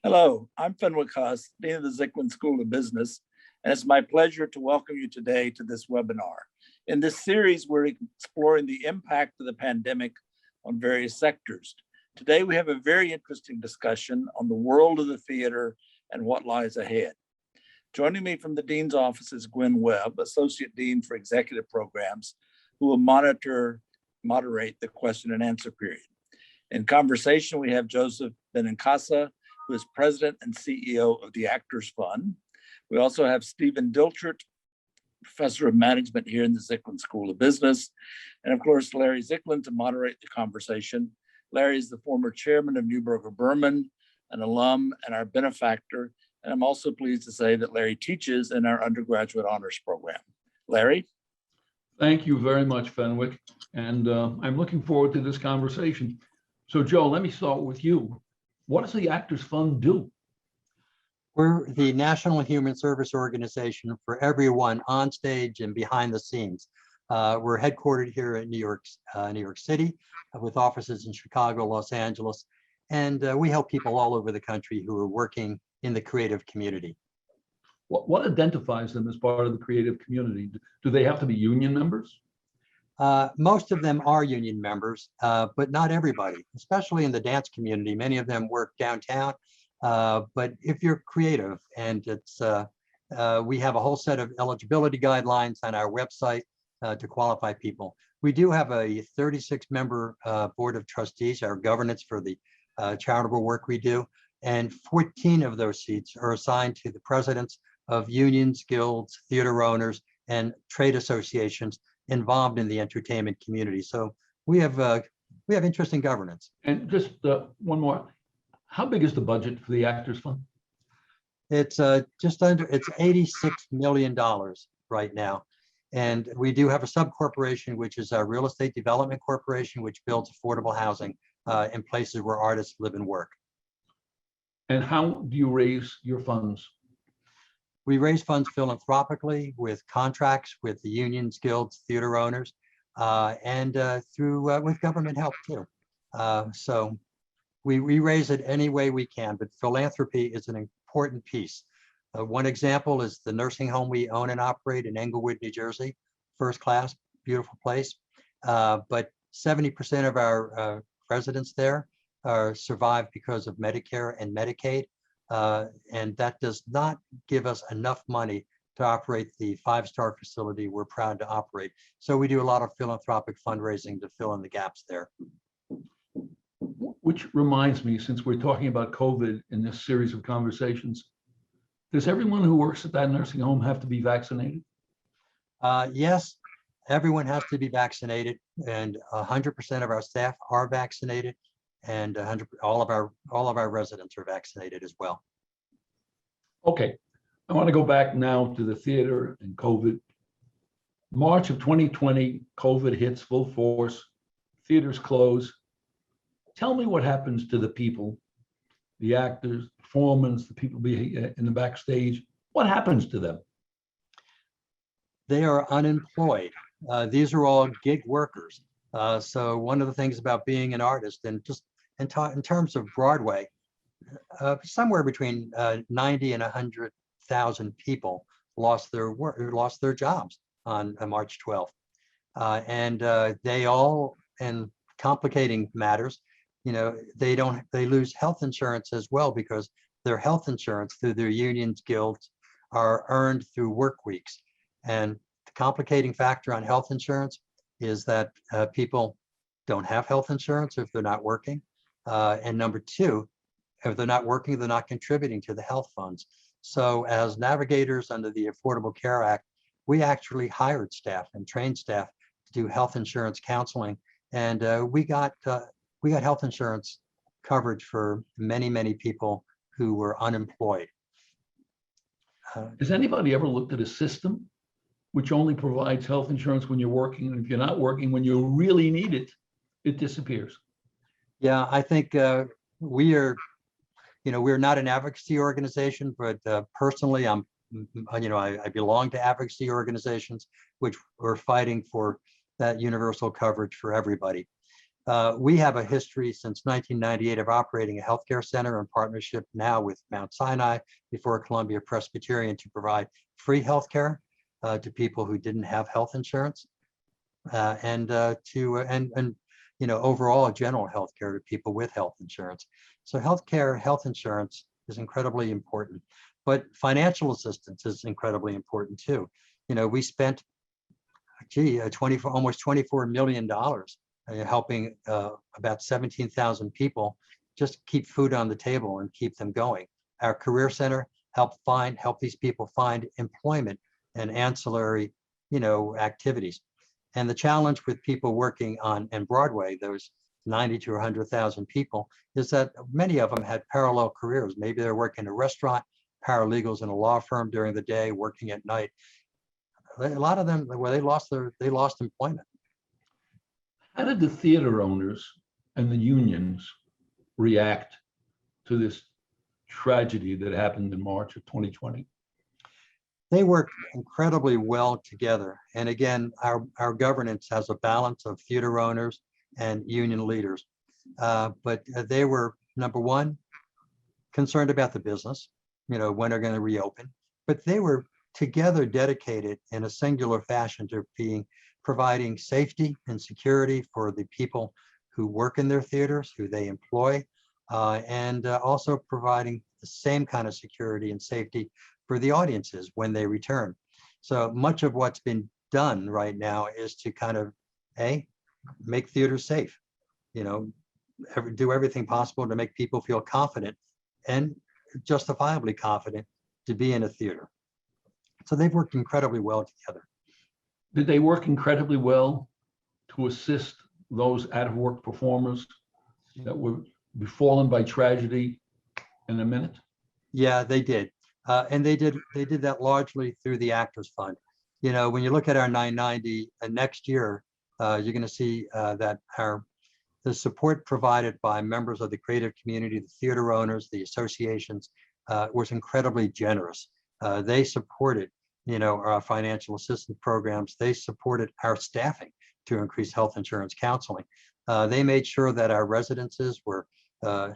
Hello, I'm Fenwick Huss, Dean of the Zicklin School of Business, and it's my pleasure to welcome you today to this webinar. In this series, we're exploring the impact of the pandemic on various sectors. Today, we have a very interesting discussion on the world of the theater and what lies ahead. Joining me from the Dean's office is Gwen Webb, Associate Dean for Executive Programs, who will moderate the question and answer period. In conversation, we have Joseph Benincasa, who is President and CEO of the Actors Fund. We also have Stephan Dilchert, Professor of Management here in the Zicklin School of Business. And of course, Larry Zicklin to moderate the conversation. Larry is the former chairman of Neuberger Berman, an alum and our benefactor. And I'm also pleased to say that Larry teaches in our undergraduate honors program. Larry? Thank you very much, Fenwick. And I'm looking forward to this conversation. So Joe, let me start with you. What does the Actors Fund do? We're the National Human Service Organization for everyone on stage and behind the scenes. We're headquartered here in New York City with offices in Chicago, Los Angeles, and we help people all over the country who are working in the creative community. What identifies them as part of the creative community? Do they have to be union members? Most of them are union members, but not everybody, especially in the dance community. Many of them work downtown, but if you're creative, and we have a whole set of eligibility guidelines on our website to qualify people. We do have a 36-member board of trustees, our governance for the charitable work we do, and 14 of those seats are assigned to the presidents of unions, guilds, theater owners, and trade associations involved in the entertainment community. So we have interesting governance. And just one more, how big is the budget for the Actors Fund? It's it's $86 million right now. And we do have a sub-corporation, which is a real estate development corporation, which builds affordable housing in places where artists live and work. And how do you raise your funds? We raise funds philanthropically with contracts with the unions, guilds, theater owners, and through with government help too. So we raise it any way we can, but philanthropy is an important piece. One example is the nursing home we own and operate in Englewood, New Jersey, first class, beautiful place. But 70% of our residents there survive because of Medicare and Medicaid. And that does not give us enough money to operate the 5-star facility we're proud to operate. So we do a lot of philanthropic fundraising to fill in the gaps there. Which reminds me, since we're talking about COVID in this series of conversations, does everyone who works at that nursing home have to be vaccinated? Yes, everyone has to be vaccinated, and 100% of our staff are vaccinated. And all of our residents are vaccinated as well. Okay, I want to go back now to the theater and COVID. March of 2020, COVID hits full force, theaters close. Tell me what happens to the people, the actors, performers, the people in the backstage. What happens to them? They are unemployed. These are all gig workers. So one of the things about being an artist, and just in terms of Broadway, somewhere between 90 and 100,000 people lost their jobs on March 12th. And they all, in complicating matters, they lose health insurance as well, because their health insurance through their unions, guilds, are earned through work weeks. And the complicating factor on health insurance is that people don't have health insurance if they're not working. And number two, if they're not working, they're not contributing to the health funds. So as navigators under the Affordable Care Act, we actually hired staff and trained staff to do health insurance counseling. And we got health insurance coverage for many, many people who were unemployed. Has anybody ever looked at a system which only provides health insurance when you're working, and if you're not working, when you really need it, it disappears? Yeah, I think we're not an advocacy organization, but personally, I belong to advocacy organizations, which we're fighting for that universal coverage for everybody. We have a history since 1998 of operating a healthcare center in partnership now with Mount Sinai, before Columbia Presbyterian, to provide free healthcare to people who didn't have health insurance, and overall general healthcare to people with health insurance. So health insurance is incredibly important, but financial assistance is incredibly important too. We spent almost $24 million helping about 17,000 people just keep food on the table and keep them going. Our career center help these people find employment and ancillary, activities. And the challenge with people working on Broadway, those 90 to 100,000 people, is that many of them had parallel careers. Maybe they're working in a restaurant, paralegals in a law firm during the day, working at night. A lot of them, they lost employment. How did the theater owners and the unions react to this tragedy that happened in March of 2020? They work incredibly well together. And again, our governance has a balance of theater owners and union leaders. But they were, number one, concerned about the business, when they're going to reopen. But they were together dedicated in a singular fashion to providing safety and security for the people who work in their theaters, who they employ, and also providing the same kind of security and safety for the audiences when they return. So much of what's been done right now is to kind of make theaters safe, do everything possible to make people feel confident and justifiably confident to be in a theater. So they've worked incredibly well together. Did they work incredibly well to assist those out-of-work performers that would be fallen by tragedy in a minute? Yeah, they did. And they did that largely through the Actors Fund. When you look at our 990 next year, you're going to see that the support provided by members of the creative community, the theater owners, the associations, was incredibly generous. They supported, our financial assistance programs. They supported our staffing to increase health insurance counseling. They made sure that our residences were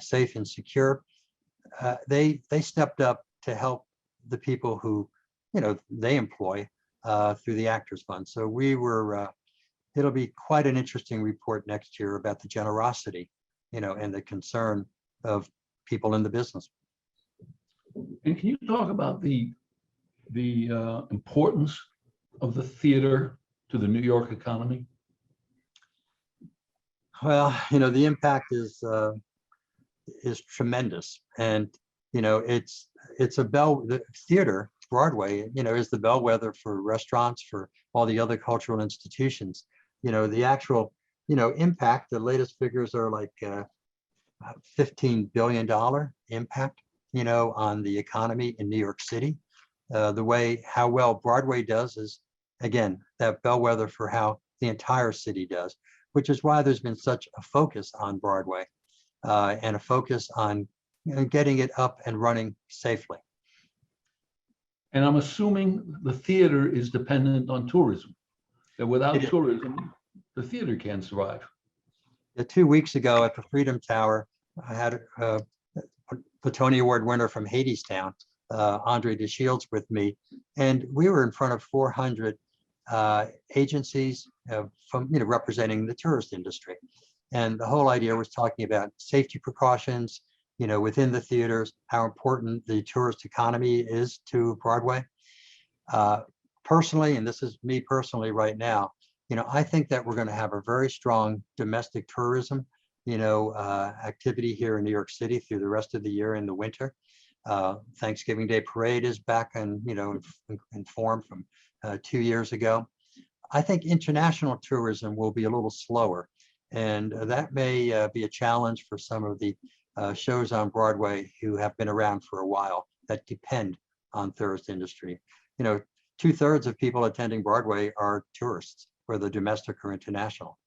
safe and secure. They stepped up to help the people who, they employ through the Actors Fund. So it'll be quite an interesting report next year about the generosity, and the concern of people in the business. And can you talk about the importance of the theater to the New York economy? Well, the impact is tremendous, and it's the theater, Broadway, is the bellwether for restaurants, for all the other cultural institutions. The actual, impact, the latest figures are like $15 billion impact, on the economy in New York City. How well Broadway does is, again, that bellwether for how the entire city does, which is why there's been such a focus on Broadway and a focus on getting it up and running safely. And I'm assuming the theater is dependent on tourism, that without tourism, the theater can't survive. 2 weeks ago at the Freedom Tower, I had the Tony Award winner from Hadestown, Andre DeShields, with me, and we were in front of 400 agencies from representing the tourist industry, and the whole idea was talking about safety precautions, within the theaters, how important the tourist economy is to Broadway. Personally, and this is me personally right now, I think that we're going to have a very strong domestic tourism, activity here in New York City through the rest of the year in the winter. Thanksgiving Day Parade is back in form from 2 years ago. I think international tourism will be a little slower, and that may be a challenge for some of the shows on Broadway who have been around for a while that depend on tourist industry. 2/3 of people attending Broadway are tourists, whether domestic or international.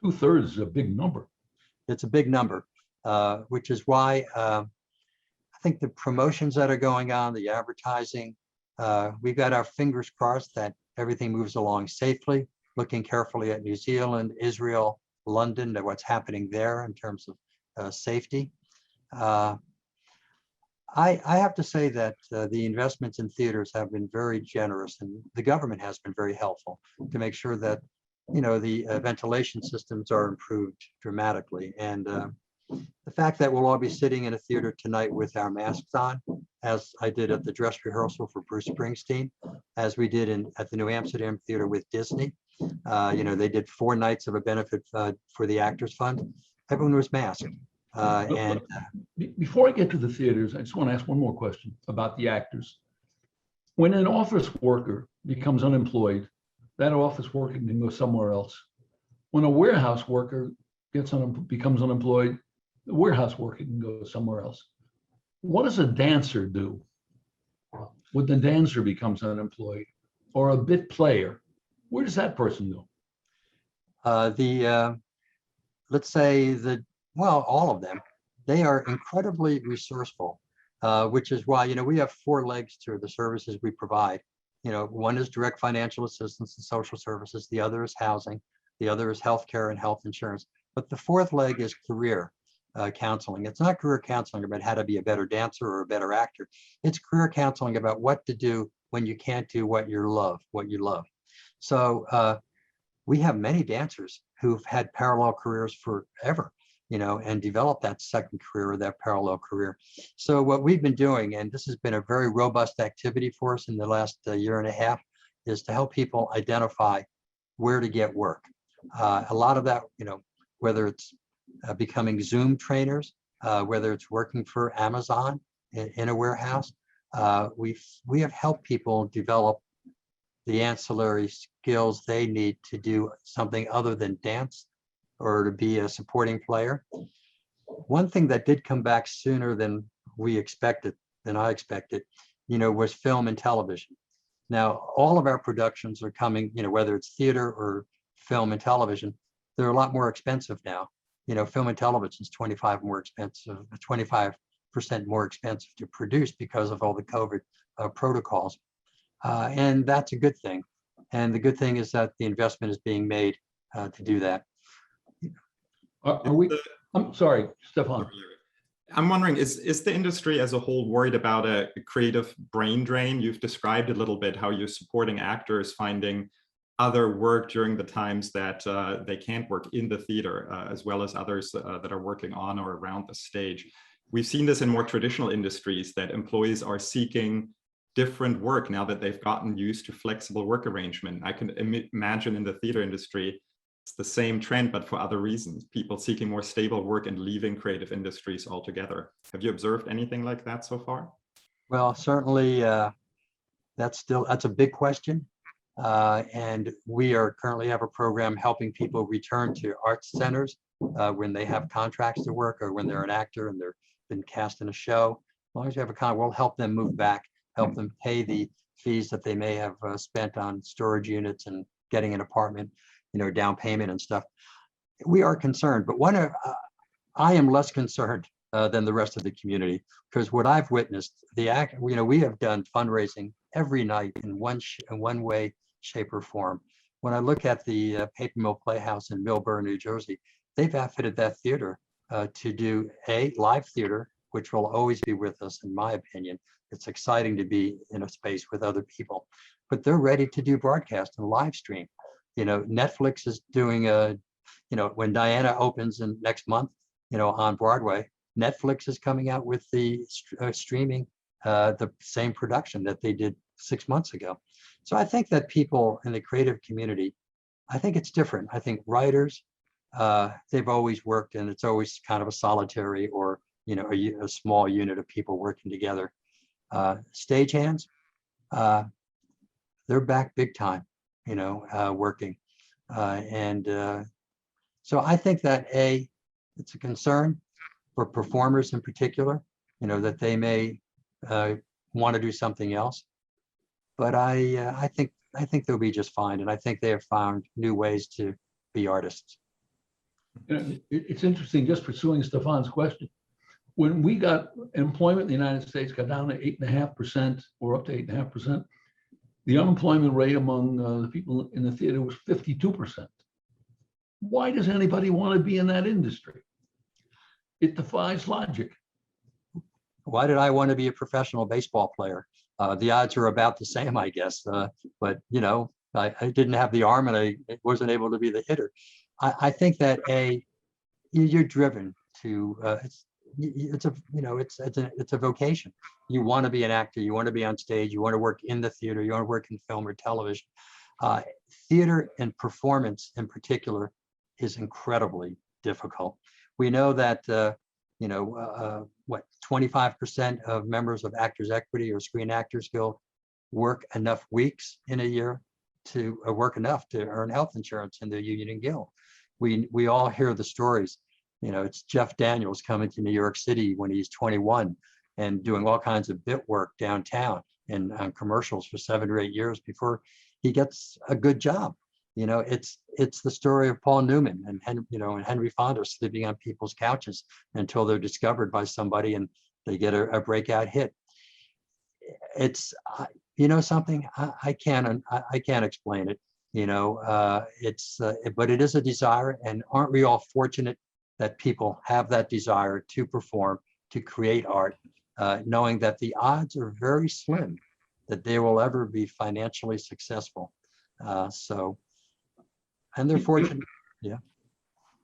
2/3 is a big number. It's a big number, which is why I think the promotions that are going on, the advertising, we've got our fingers crossed that everything moves along safely, looking carefully at New Zealand, Israel, London, to what's happening there in terms of safety. I have to say that the investments in theaters have been very generous, and the government has been very helpful to make sure that, you know, the ventilation systems are improved dramatically. And the fact that we'll all be sitting in a theater tonight with our masks on, as I did at the dress rehearsal for Bruce Springsteen, as we did at the New Amsterdam Theater with Disney. You know, they did 4 nights of a benefit for the Actors Fund. Everyone was masked. And before I get to the theaters, I just want to ask one more question about the actors. When an office worker becomes unemployed, that office worker can go somewhere else. When a warehouse worker becomes unemployed, the warehouse worker can go somewhere else. What does a dancer do when the dancer becomes unemployed, or a bit player? Where does that person go? Let's say well, all of them, they are incredibly resourceful, which is why, you know, we have 4 legs to the services we provide. You know, one is direct financial assistance and social services. The other is housing. The other is healthcare and health insurance. But the 4th leg is career counseling. It's not career counseling about how to be a better dancer or a better actor. It's career counseling about what to do when you can't do what you love. So we have many dancers who've had parallel careers forever, you know, and develop that second career or that parallel career. So what we've been doing, and this has been a very robust activity for us in the last year and a half, is to help people identify where to get work. A lot of that, you know, whether it's becoming Zoom trainers, whether it's working for Amazon in a warehouse, we have helped people develop the ancillary skills they need to do something other than dance or to be a supporting player. One thing that did come back sooner than I expected, you know, was film and television. Now, all of our productions are coming, you know, whether it's theater or film and television, they're a lot more expensive now. You know, film and television is 25% more expensive to produce because of all the COVID protocols. And that's a good thing. And the good thing is that the investment is being made to do that. I'm sorry, Stephan. I'm wondering, is the industry as a whole worried about a creative brain drain? You've described a little bit how you're supporting actors finding other work during the times that they can't work in the theater, as well as others that are working on or around the stage. We've seen this in more traditional industries, that employees are seeking different work now that they've gotten used to flexible work arrangement. I can imagine in the theater industry, it's the same trend, but for other reasons, people seeking more stable work and leaving creative industries altogether. Have you observed anything like that so far? Well, certainly that's a big question. And we are currently have a program helping people return to arts centers when they have contracts to work or when they're an actor and they're been cast in a show. As long as you have a contract, we'll help them move back, help them pay the fees that they may have spent on storage units and getting an apartment, you know, down payment and stuff. We are concerned, but I am less concerned than the rest of the community, because what I've witnessed, we have done fundraising every night in one way, shape, or form. When I look at the Paper Mill Playhouse in Millburn, New Jersey, they've outfitted that theater to do live theater, which will always be with us, in my opinion. It's exciting to be in a space with other people, but they're ready to do broadcast and live stream. You know, Netflix is doing when Diana opens in next month, you know, on Broadway, Netflix is coming out with the streaming, the same production that they did 6 months ago. So I think that people in the creative community, I think it's different. I think writers, they've always worked, and it's always kind of a solitary or, you know, a small unit of people working together. Stagehands, they're back big time, you know, working. So I think that it's a concern for performers in particular, you know, that they may want to do something else. But I think they'll be just fine, and I think they have found new ways to be artists. It's interesting, just pursuing Stephan's question. When we got employment in the United States got down to 8.5% or up to 8.5%, the unemployment rate among the people in the theater was 52%. Why does anybody want to be in that industry? It defies logic. Why did I want to be a professional baseball player? The odds are about the same, I guess. But you know, I didn't have the arm and I wasn't able to be the hitter. I think that you're driven to it's a you know it's a vocation. You want to be an actor. You want to be on stage. You want to work in the theater. You want to work in film or television. Theater and performance in particular is incredibly difficult. We know that what 25% of members of Actors Equity or Screen Actors Guild work enough weeks in a year to work enough to earn health insurance in their union and guild. We all hear the stories. You know, it's Jeff Daniels coming to New York City when he's 21 and doing all kinds of bit work downtown and on commercials for 7 or 8 years before he gets a good job. You know, it's the story of Paul Newman and Henry Fonda sleeping on people's couches until they're discovered by somebody and they get a breakout hit. It's something I can't explain it. But it is a desire, and aren't we all fortunate that people have that desire to perform, to create art, knowing that the odds are very slim that they will ever be financially successful. And they're fortunate. Yeah.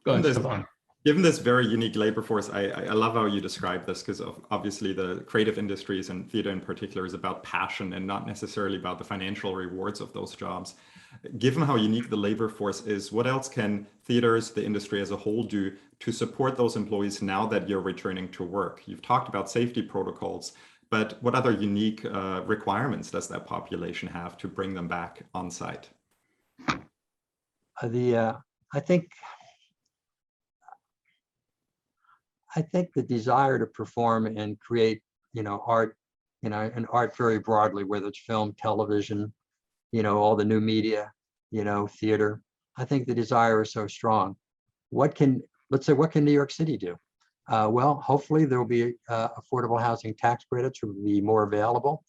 Go ahead, Stephan. Given this very unique labor force, I love how you describe this, because obviously the creative industries and theater in particular is about passion and not necessarily about the financial rewards of those jobs. Given how unique the labor force is, what else can theaters, the industry as a whole, do to support those employees now that you're returning to work? You've talked about safety protocols, but what other unique requirements does that population have to bring them back on site? I think the desire to perform and create, art, and art very broadly, whether it's film, television, all the new media, theater. I think the desire is so strong. What can New York City do? Well, hopefully there will be affordable housing tax credits will be more available,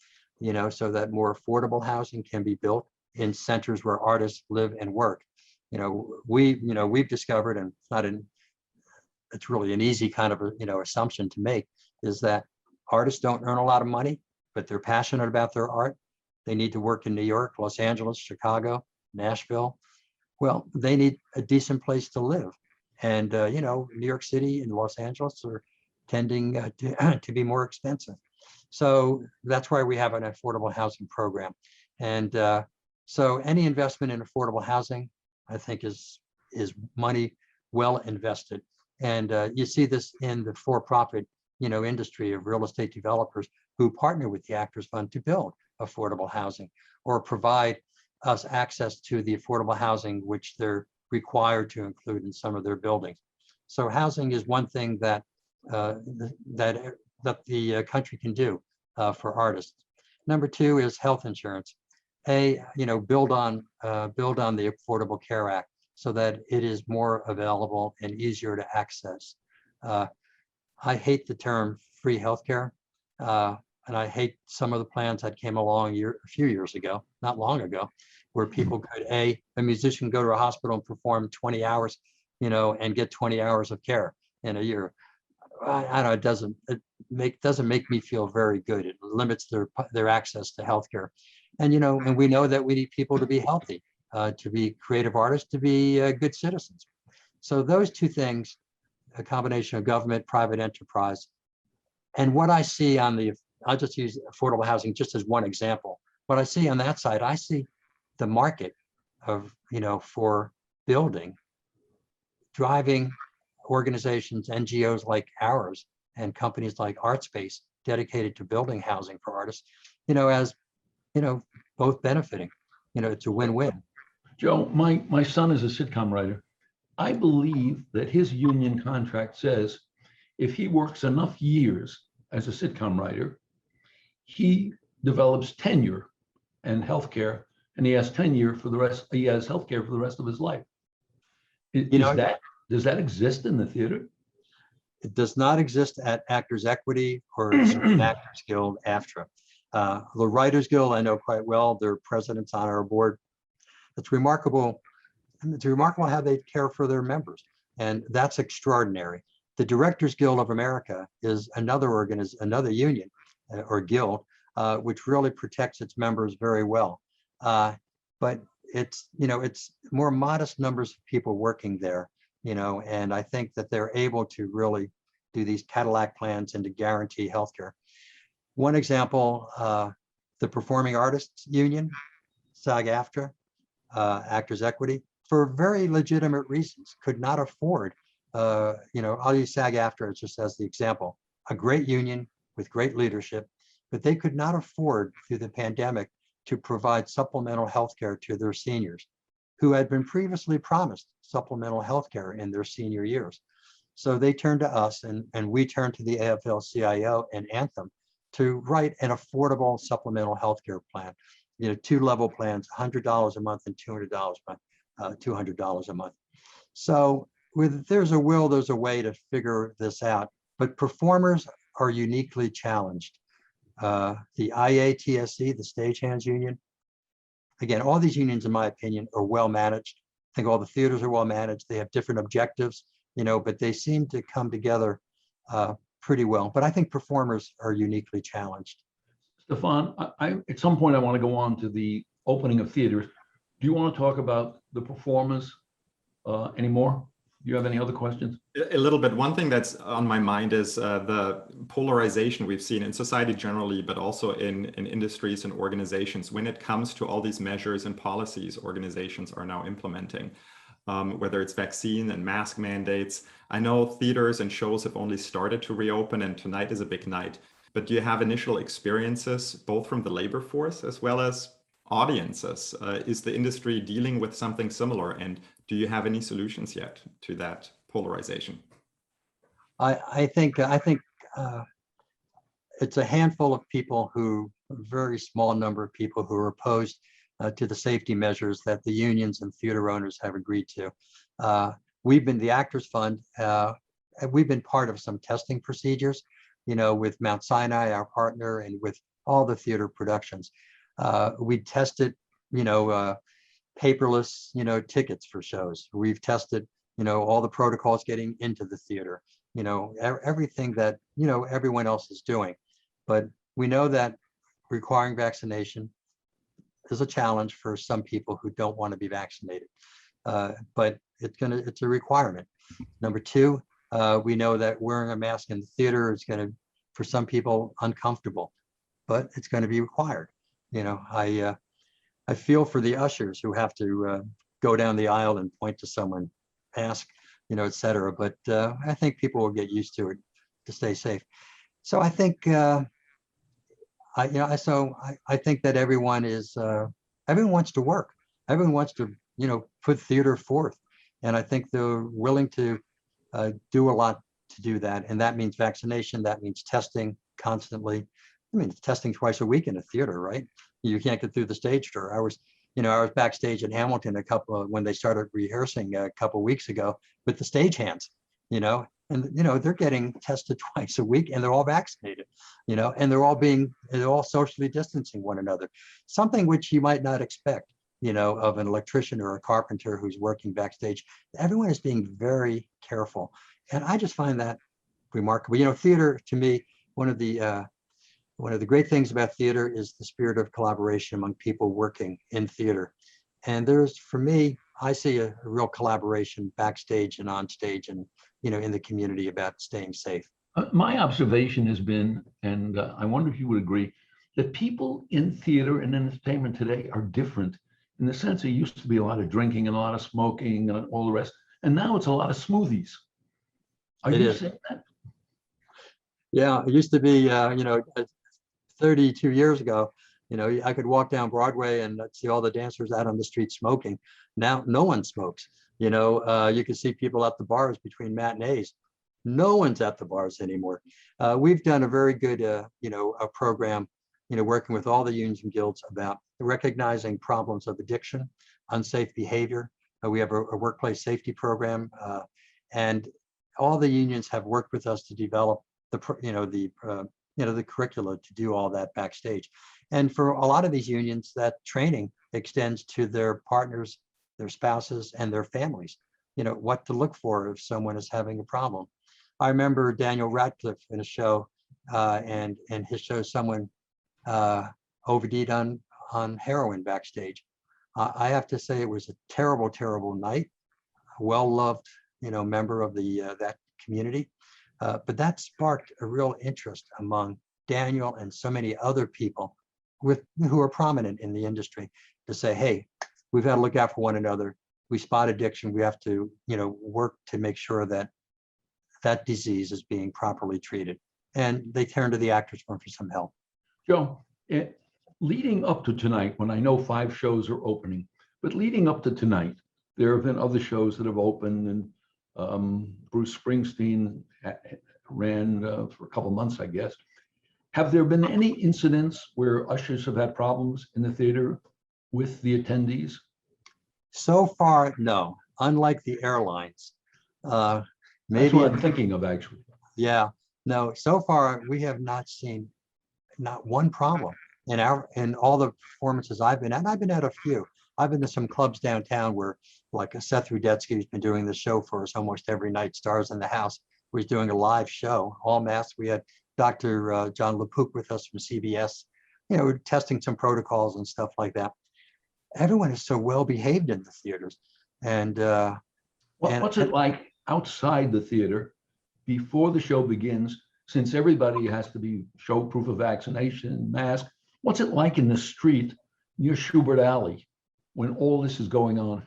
so that more affordable housing can be built in centers where artists live and work. We've discovered, and it's really an easy kind of assumption to make, is that artists don't earn a lot of money, but they're passionate about their art. They need to work in New York, Los Angeles, Chicago, Nashville. Well, they need a decent place to live. And, New York City and Los Angeles are tending to be more expensive. So that's why we have an affordable housing program. And so any investment in affordable housing, I think, is money well invested. And you see this in the for-profit, industry of real estate developers who partner with the Actors Fund to build affordable housing or provide us access to the affordable housing which they're required to include in some of their buildings. So housing is one thing that the country can do for artists. Number two is health insurance. Build on the Affordable Care Act so that it is more available and easier to access. I hate the term free healthcare, and I hate some of the plans that came along a few years ago, not long ago, where people could a musician go to a hospital and perform 20 hours, and get 20 hours of care in a year. I don't know, it doesn't make me feel very good. It limits their access to healthcare. And and we know that we need people to be healthy, to be creative artists, to be good citizens. So those two things, a combination of government, private enterprise, and what I see I'll just use affordable housing just as one example. What I see on that side, I see the market of, for building, driving organizations, NGOs like ours, and companies like ArtSpace dedicated to building housing for artists, as both benefiting. It's a win-win. Joe, my son is a sitcom writer. I believe that his union contract says if he works enough years as a sitcom writer, he develops tenure and healthcare, and he has tenure for the rest. He has healthcare for the rest of his life. Does that exist in the theater? It does not exist at Actors Equity or Screen Actors Guild, AFTRA. The Writers Guild, I know quite well. Their president's on our board. It's remarkable it's remarkable how they care for their members, and that's extraordinary. The Directors Guild of America is another union or guild, which really protects its members very well. But it's more modest numbers of people working there, and I think that they're able to really do these Cadillac plans and to guarantee healthcare. One example, the Performing Artists Union, SAG-AFTRA, Actors Equity, for very legitimate reasons, could not afford, I'll use SAG-AFTRA just as the example, a great union with great leadership, but they could not afford through the pandemic to provide supplemental health care to their seniors who had been previously promised supplemental health care in their senior years. So they turned to us, and we turned to the AFL-CIO and Anthem to write an affordable supplemental health care plan, 2-level plans, $100 a month and $200 a month, $200 a month. So there's a will, there's a way to figure this out, but performers are uniquely challenged. The IATSE, the Stagehands Union, again, all these unions, in my opinion, are well managed. I think all the theaters are well managed. They have different objectives, but they seem to come together pretty well. But I think performers are uniquely challenged. Stephan, at some point I want to go on to the opening of theaters. Do you want to talk about the performers anymore? Do you have any other questions? A little bit. One thing that's on my mind is the polarization we've seen in society generally, but also in industries and organizations when it comes to all these measures and policies organizations are now implementing, whether it's vaccine and mask mandates. I know theaters and shows have only started to reopen, and tonight is a big night. But do you have initial experiences, both from the labor force as well as audiences? Is the industry dealing with something similar? And do you have any solutions yet to that polarization? I think it's a handful of people a very small number of people who are opposed to the safety measures that the unions and theater owners have agreed to. We've been the Actors Fund. We've been part of some testing procedures, with Mount Sinai, our partner, and with all the theater productions. We tested, paperless, tickets for shows. We've tested, all the protocols getting into the theater, everything that, everyone else is doing. But we know that requiring vaccination is a challenge for some people who don't want to be vaccinated. But it's a requirement. Number two, we know that wearing a mask in the theater is going to, for some people, uncomfortable, but it's going to be required. I feel for the ushers who have to go down the aisle and point to someone, ask, et cetera. But I think people will get used to it to stay safe. So I think, I think that everyone wants to work. Everyone wants to, put theater forth. And I think they're willing to do a lot to do that. And that means vaccination. That means testing constantly. I mean, testing twice a week in a theater, right? You can't get through the stage door. I was backstage in Hamilton when they started rehearsing a couple of weeks ago with the stagehands, and they're getting tested twice a week, and they're all vaccinated, and they're all socially distancing one another. Something which you might not expect, of an electrician or a carpenter who's working backstage. Everyone is being very careful, and I just find that remarkable. Theater, to me, one of the great things about theater is the spirit of collaboration among people working in theater. And for me, I see a real collaboration backstage and on stage and, in the community about staying safe. My observation has been, and I wonder if you would agree, that people in theater and entertainment today are different in the sense there used to be a lot of drinking and a lot of smoking and all the rest. And now it's a lot of smoothies. Are you saying that? Yeah, it used to be, 32 years ago, I could walk down Broadway and see all the dancers out on the street smoking. Now, no one smokes. You can see people at the bars between matinees. No one's at the bars anymore. We've done a very good, a program, working with all the unions and guilds about recognizing problems of addiction, unsafe behavior. We have a workplace safety program, and all the unions have worked with us to develop the curricula to do all that backstage. And for a lot of these unions, that training extends to their partners their spouses, and their families, what to look for if someone is having a problem. I remember Daniel Radcliffe in a show, and his show, someone OD'd on heroin backstage. I have to say it was a terrible, terrible night. A well-loved, member of that community, but that sparked a real interest among Daniel and so many other people who are prominent in the industry to say, hey, we've got to look out for one another. We spot addiction. We have to, work to make sure that that disease is being properly treated. And they turn to the Actors Fund for some help. Joe, leading up to tonight, when I know 5 shows are opening, but leading up to tonight, there have been other shows that have opened, and Bruce Springsteen ran for a couple months, I guess. Have there been any incidents where ushers have had problems in the theater with the attendees? So far, no. Unlike the airlines, That's maybe. what I'm thinking of, actually. Yeah, no. So far, we have not seen not one problem in all the performances I've been at. And I've been at a few. I've been to some clubs downtown where, like, Seth Rudetsky, who's been doing the show for us almost every night, Stars in the House, was doing a live show, all masked. We had Dr. John LaPook with us from CBS, testing some protocols and stuff like that. Everyone is so well behaved in the theaters. And what's it like outside the theater before the show begins, since everybody has to show proof of vaccination, mask? What's it like in the street near Schubert Alley when all this is going on?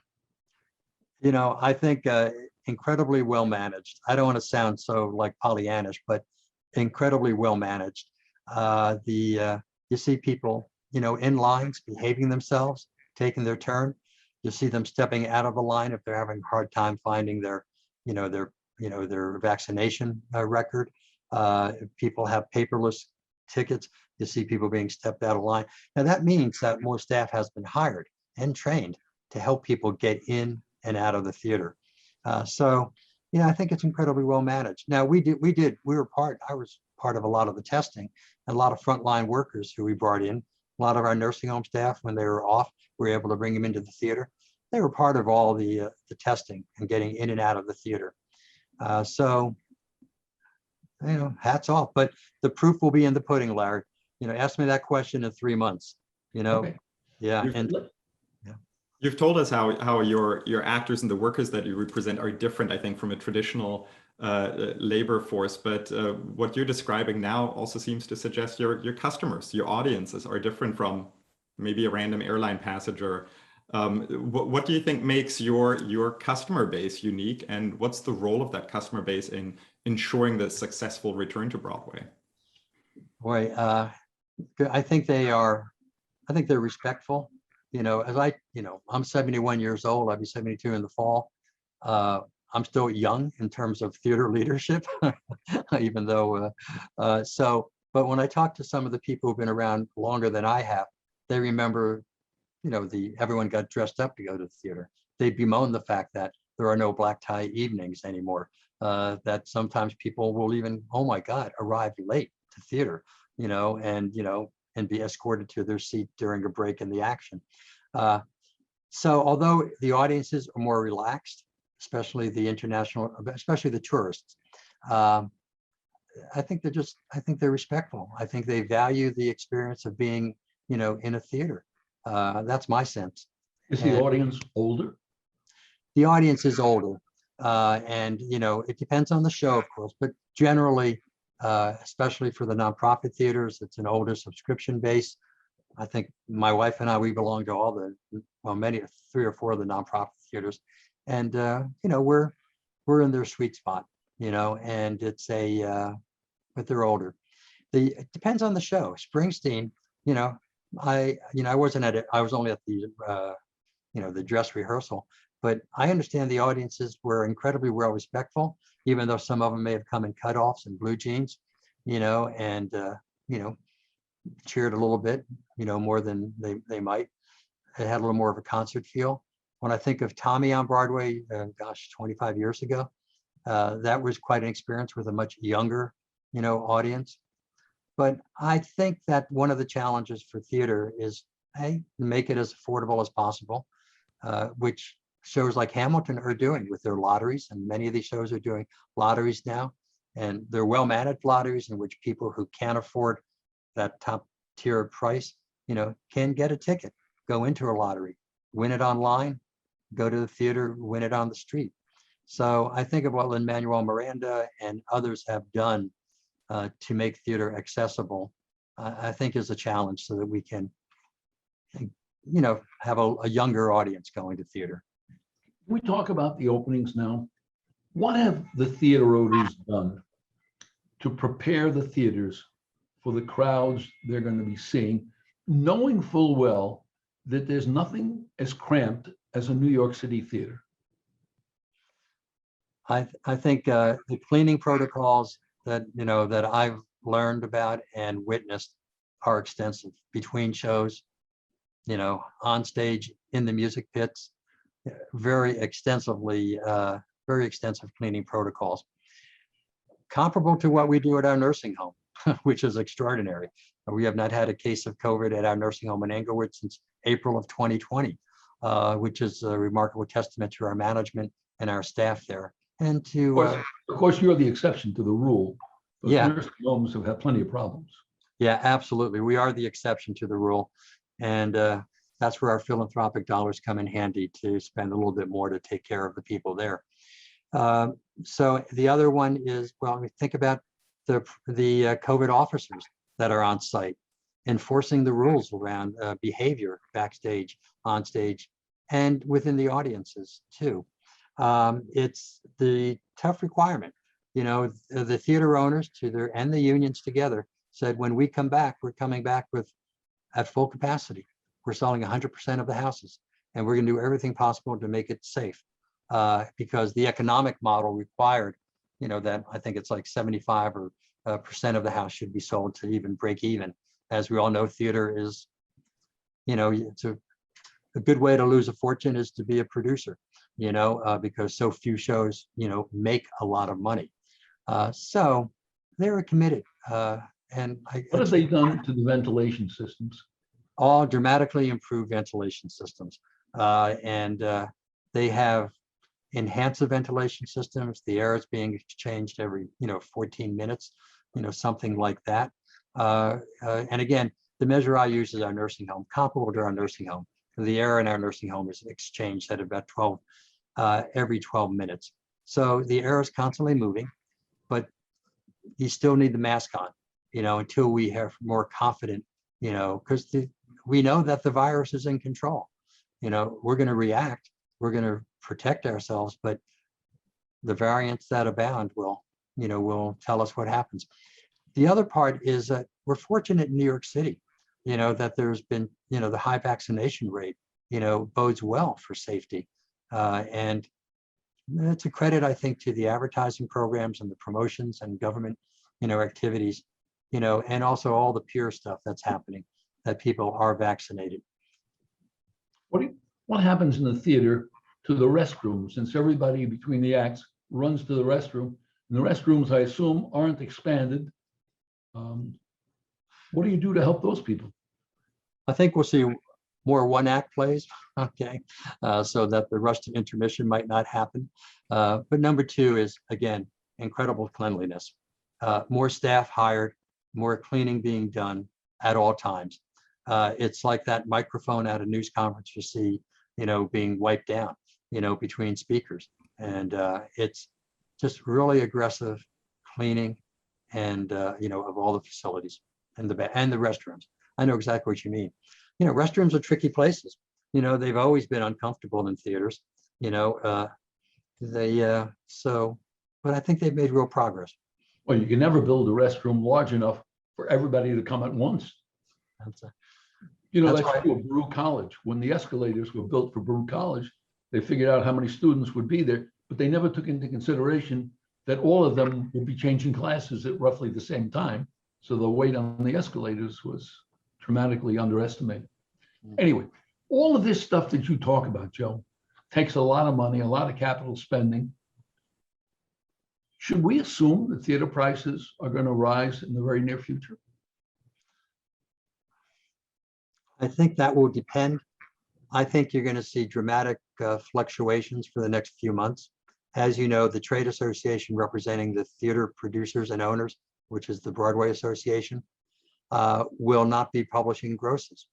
I think incredibly well managed. I don't want to sound so like Pollyannish, but incredibly well managed. You see people, in lines, behaving themselves, taking their turn. You see them stepping out of the line if they're having a hard time finding their vaccination record. If people have paperless tickets, you see people being stepped out of line. Now that means that more staff has been hired and trained to help people get in and out of the theater. So I think it's incredibly well managed. Now I was part of a lot of the testing, and a lot of frontline workers who we brought in. A lot of our nursing home staff, when they were off, we were able to bring them into the theater. They were part of all the testing and getting in and out of the theater. So hats off. But the proof will be in the pudding, Larry. Ask me that question in 3 months. Okay. Yeah. You've told us how your actors and the workers that you represent are different, I think, from a traditional labor force. But what you're describing now also seems to suggest your customers, your audiences are different from maybe a random airline passenger. What do you think makes your customer base unique, and what's the role of that customer base in ensuring the successful return to Broadway? Boy, I think they're respectful. I'm 71 years old. I'll be 72 in the fall. I'm still young in terms of theater leadership, even though, but when I talk to some of the people who've been around longer than I have, they remember, everyone got dressed up to go to the theater. They bemoan the fact that there are no black tie evenings anymore, that sometimes people will even, oh my God, arrive late to theater, and be escorted to their seat during a break in the action. So although the audiences are more relaxed, especially the tourists, I think they're respectful. I think they value the experience of being, in a theater. That's my sense. Is the audience older? The audience is older, and it depends on the show, of course, but generally, especially for the nonprofit theaters, it's an older subscription base. I think my wife and I, we belong to all many, 3 or 4 of the nonprofit theaters, and we're in their sweet spot, and it's but they're older. It depends on the show. Springsteen, I wasn't at it. I was only at the the dress rehearsal, but I understand the audiences were incredibly well respectful, even though some of them may have come in cutoffs and blue jeans, and cheered a little bit, more than they might. It had a little more of a concert feel. When I think of Tommy on Broadway, 25 years ago, that was quite an experience with a much younger, audience. But I think that one of the challenges for theater is, make it as affordable as possible, which shows like Hamilton are doing with their lotteries, and many of these shows are doing lotteries now, and they're well-managed lotteries in which people who can't afford that top tier price, can get a ticket, go into a lottery, win it online, go to the theater, win it on the street. So I think of what Lin-Manuel Miranda and others have done to make theater accessible, I think is a challenge so that we can, have a younger audience going to theater. Can we talk about the openings now? What have the theater owners done to prepare the theaters for the crowds they're going to be seeing, knowing full well that there's nothing as cramped as a New York City theater? I think the cleaning protocols that I've learned about and witnessed are extensive between shows, on stage, in the music pits, very extensive cleaning protocols, comparable to what we do at our nursing home, which is extraordinary. We have not had a case of COVID at our nursing home in Englewood since April of 2020, which is a remarkable testament to our management and our staff there. And to, Of course, you're the exception to the rule. But Yeah. nursing homes have had plenty of problems. yeah, absolutely. We are the exception to the rule. And that's where our philanthropic dollars come in handy to spend a little bit more to take care of the people there. So the other one is, well, think about the COVID officers that are on site, enforcing the rules around behavior backstage, on stage, and within the audiences too. It's the tough requirement. The theater owners and the unions together said, when we come back, we're coming back at full capacity. We're selling 100% of the houses, and we're going to do everything possible to make it safe, because the economic model required, that I think it's like 75% of the house should be sold to even break even. As we all know, theater is, it's a good way to lose a fortune is to be a producer, because so few shows, make a lot of money. So they were committed. What have they done to the ventilation systems? All dramatically improved ventilation systems. They have enhanced the ventilation systems. The air is being exchanged every, 14 minutes, something like that. And again, the measure I use is our nursing home, comparable to our nursing home. The air in our nursing home is exchanged at about every 12 minutes. So the air is constantly moving, but you still need the mask on, until we have more confident, because we know that the virus is in control. We're going to react, we're going to protect ourselves, but the variants that abound will tell us what happens. The other part is that we're fortunate in New York City, that there's been, the high vaccination rate, bodes well for safety. And it's a credit, I think, to the advertising programs and the promotions and government, activities, and also all the peer stuff that's happening, that people are vaccinated. What happens in the theater to the restroom, since everybody between the acts runs to the restroom, and the restrooms, I assume, aren't expanded? What do you do to help those people? I think we'll see more one-act plays, okay, so that the rush to intermission might not happen. But number two is, again, incredible cleanliness. More staff hired, more cleaning being done at all times. It's like that microphone at a news conference you see, being wiped down, between speakers. And it's just really aggressive cleaning and, of all the facilities and the restrooms. I know exactly what you mean. Restrooms are tricky places. They've always been uncomfortable in theaters, but I think they've made real progress. Well, you can never build a restroom large enough for everybody to come at once. That's That's right. true of Baruch College. When the escalators were built for Baruch College, they figured out how many students would be there, but they never took into consideration that all of them would be changing classes at roughly the same time. So the weight on the escalators was dramatically underestimated. Anyway, all of this stuff that you talk about, Joe, takes a lot of money, a lot of capital spending. Should we assume that theater prices are going to rise in the very near future? I think that will depend I think you're going to see dramatic fluctuations for the next few months. As you know, the trade association representing the theater producers and owners, which is the Broadway Association, will not be publishing grosses.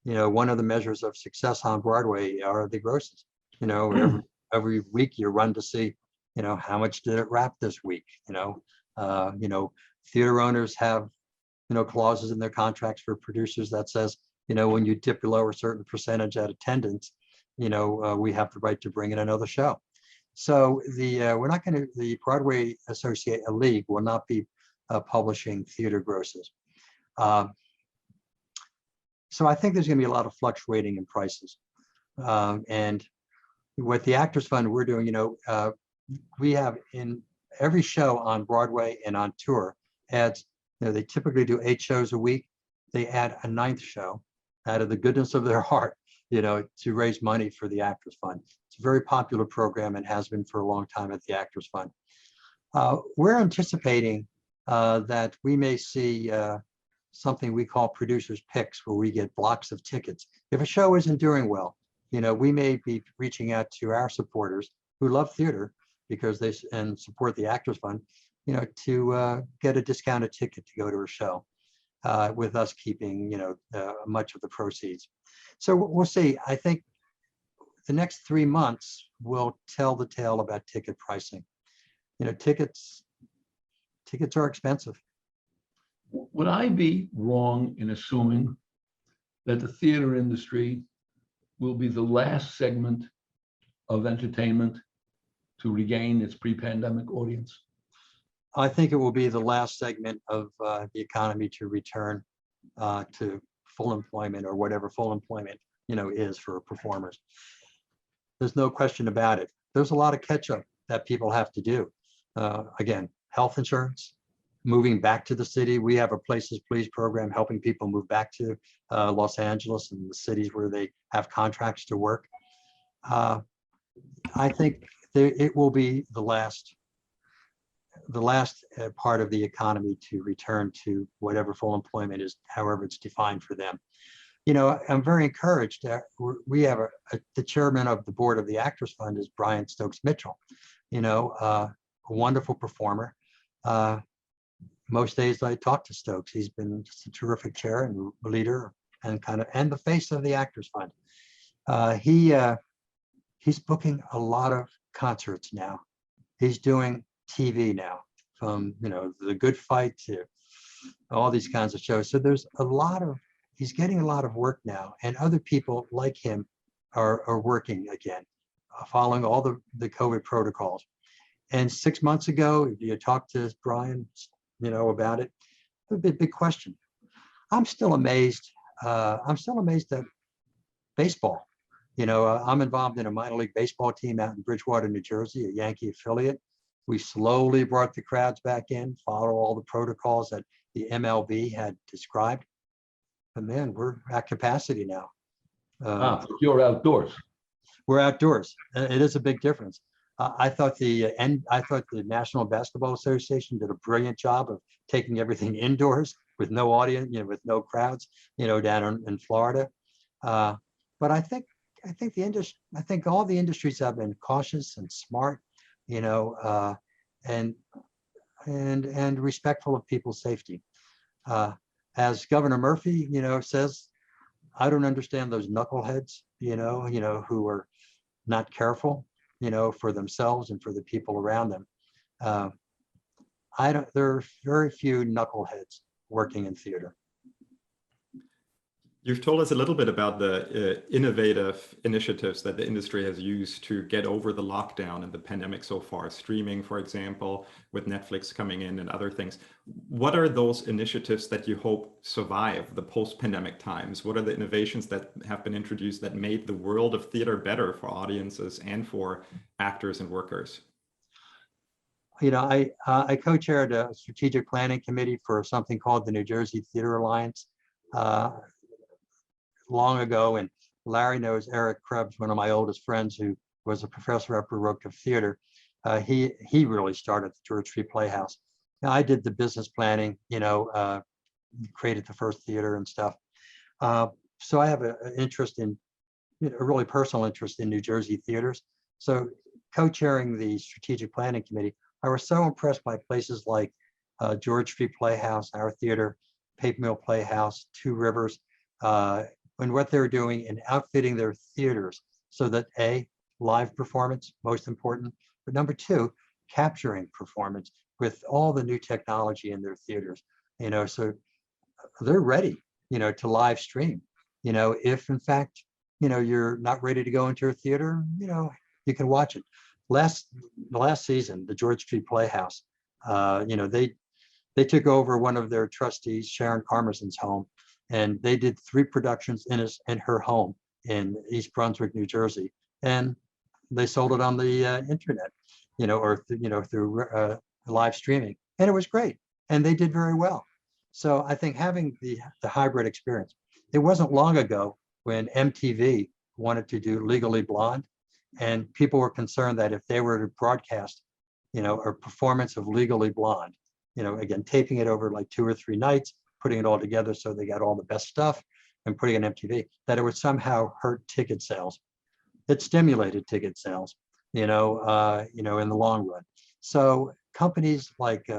You know, one of the measures of success on Broadway are the grosses. You know, every week you run to see, you know, how much did it wrap this week? You know, theater owners have, you know, clauses in their contracts for producers that says, you know, when you dip below a certain percentage at attendance, you know, we have the right to bring in another show. So the Broadway Associate League will not be publishing theater grosses. So I think there's going to be a lot of fluctuating in prices. And with the Actors Fund, we're doing, you know, we have in every show on Broadway and on tour adds, you know, they typically do 8 shows a week. They add a 9th show out of the goodness of their heart, you know, to raise money for the Actors Fund. It's a very popular program and has been for a long time at the Actors Fund. We're anticipating that we may see something we call producers picks, where we get blocks of tickets. If a show isn't doing well, you know, we may be reaching out to our supporters who love theater because they and support the Actors Fund, you know, to get a discounted ticket to go to a show, with us keeping, you know, much of the proceeds. So we'll see. I think the next 3 months will tell the tale about ticket pricing. You know, tickets are expensive. Would I be wrong in assuming that the theater industry will be the last segment of entertainment to regain its pre-pandemic audience? I think it will be the last segment of the economy to return to full employment, or whatever full employment, you know, is for performers. There's no question about it. There's a lot of catch up that people have to do. Again, health insurance, moving back to the city. We have a Places Please program helping people move back to Los Angeles and the cities where they have contracts to work. I think it will be the last part of the economy to return to whatever full employment is, however it's defined for them. You know, I'm very encouraged that we have the chairman of the board of the Actors Fund is Brian Stokes Mitchell. You know, a wonderful performer. Most days I talk to Stokes. He's been just a terrific chair and leader and and the face of the Actors Fund. He's booking a lot of concerts now. He's doing TV now, from, you know, The Good Fight to all these kinds of shows. So there's he's getting a lot of work now, and other people like him are working again, following all the COVID protocols. And 6 months ago, if you talked to Brian, you know, about it, it would be a big question. I'm still amazed. I'm still amazed at baseball. You know, I'm involved in a minor league baseball team out in Bridgewater, New Jersey, a Yankee affiliate. We slowly brought the crowds back in, follow all the protocols that the MLB had described. But man, we're at capacity now. You're outdoors. We're outdoors. It is a big difference. I thought the National Basketball Association did a brilliant job of taking everything indoors with no audience, you know, with no crowds, you know, down in Florida. But I think all the industries have been cautious and smart, you know, and respectful of people's safety. As Governor Murphy, you know, says, I don't understand those knuckleheads, you know, who are not careful, you know, for themselves and for the people around them. There are very few knuckleheads working in theater. You've told us a little bit about the innovative initiatives that the industry has used to get over the lockdown and the pandemic so far, streaming, for example, with Netflix coming in and other things. What are those initiatives that you hope survive the post-pandemic times? What are the innovations that have been introduced that made the world of theater better for audiences and for actors and workers? You know, I co-chaired a strategic planning committee for something called the New Jersey Theater Alliance long ago, and Larry knows Eric Krebs, one of my oldest friends, who was a professor at Baruch of theater. He really started the George Street Playhouse. Now, I did the business planning, you know, created the first theater and stuff. So I have an interest in a really personal interest in New Jersey theaters. So co-chairing the strategic planning committee, I was so impressed by places like George Street Playhouse, our theater, Paper Mill Playhouse, Two Rivers, and what they're doing in outfitting their theaters so that A, live performance, most important, but number two, capturing performance with all the new technology in their theaters, so they're ready, to live stream, if in fact, you're not ready to go into a theater, you can watch it. Last season, the George Street Playhouse, they took over one of their trustees, Sharon Carmerson's home, and they did 3 productions in her home in East Brunswick, New Jersey, and they sold it on the internet, or through live streaming, and it was great, and they did very well. So I think having the hybrid experience, it wasn't long ago when MTV wanted to do Legally Blonde, and people were concerned that if they were to broadcast, a performance of Legally Blonde, again, taping it over like 2 or 3 nights, putting it all together so they got all the best stuff and putting it on MTV, that it would somehow hurt ticket sales. It stimulated ticket sales, in the long run. So companies like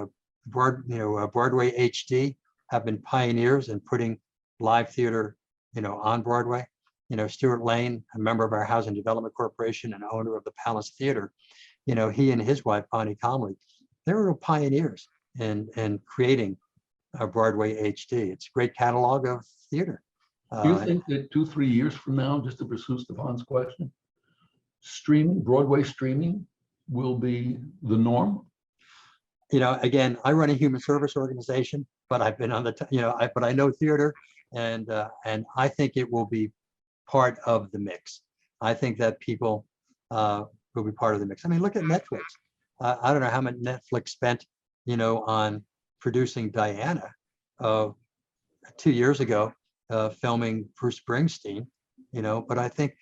Broadway HD have been pioneers in putting live theater, on Broadway. Stuart Lane, a member of our Housing Development Corporation and owner of the Palace Theater, he and his wife, Bonnie Comley, they were pioneers in creating Broadway HD. It's a great catalog of theater. Do you think that 2-3 years from now, just to pursue Stephan's question, Broadway streaming will be the norm? Again, I run a human service organization, but I've been on but I know theater, and I think it will be part of the mix. I think that people will be part of the mix. I mean, look at Netflix. I don't know how much Netflix spent, on producing Diana 2 years ago, filming Bruce Springsteen, but I think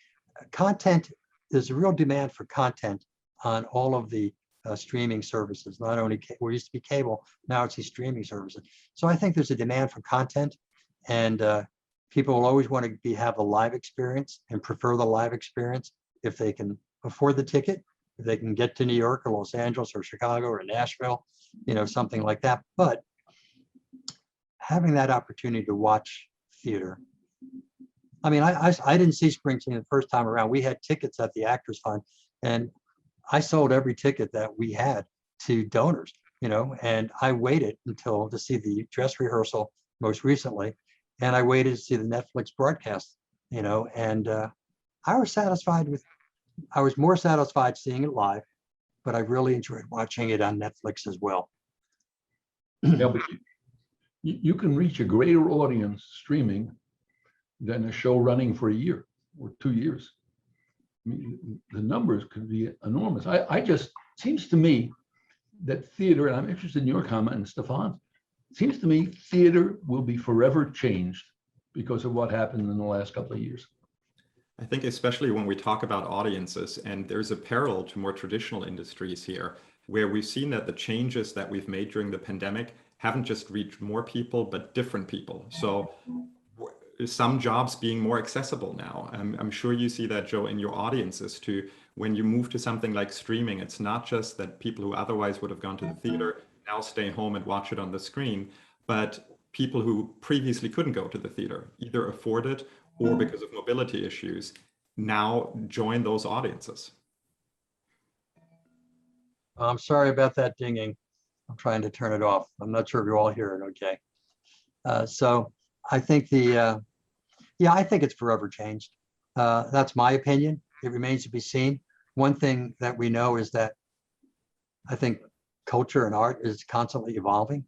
content, there's a real demand for content on all of the streaming services, not only, we used to be cable, now it's these streaming services. So I think there's a demand for content, and people will always want to have a live experience and prefer the live experience if they can afford the ticket, if they can get to New York or Los Angeles or Chicago or Nashville, something like that. But having that opportunity to watch theater. I mean, I didn't see Springsteen the first time around. We had tickets at the Actors Fund, and I sold every ticket that we had to donors, and I waited to see the dress rehearsal most recently, and I waited to see the Netflix broadcast, and I was more satisfied seeing it live, but I really enjoyed watching it on Netflix as well. Yeah, but you can reach a greater audience streaming than a show running for a year or 2 years. I mean, the numbers could be enormous. I just, seems to me that theater, and I'm interested in your comment, and Stephan, seems to me theater will be forever changed because of what happened in the last couple of years. I think especially when we talk about audiences, and there's a parallel to more traditional industries here, where we've seen that the changes that we've made during the pandemic haven't just reached more people, but different people. So some jobs being more accessible now. I'm sure you see that, Joe, in your audiences too. When you move to something like streaming, it's not just that people who otherwise would have gone to the theater now stay home and watch it on the screen, but people who previously couldn't go to the theater, either afford it or because of mobility issues, now join those audiences. I'm sorry about that dinging. I'm trying to turn it off. I'm not sure if you all hear it okay. So I think I think it's forever changed. That's my opinion. It remains to be seen. One thing that we know is that I think culture and art is constantly evolving.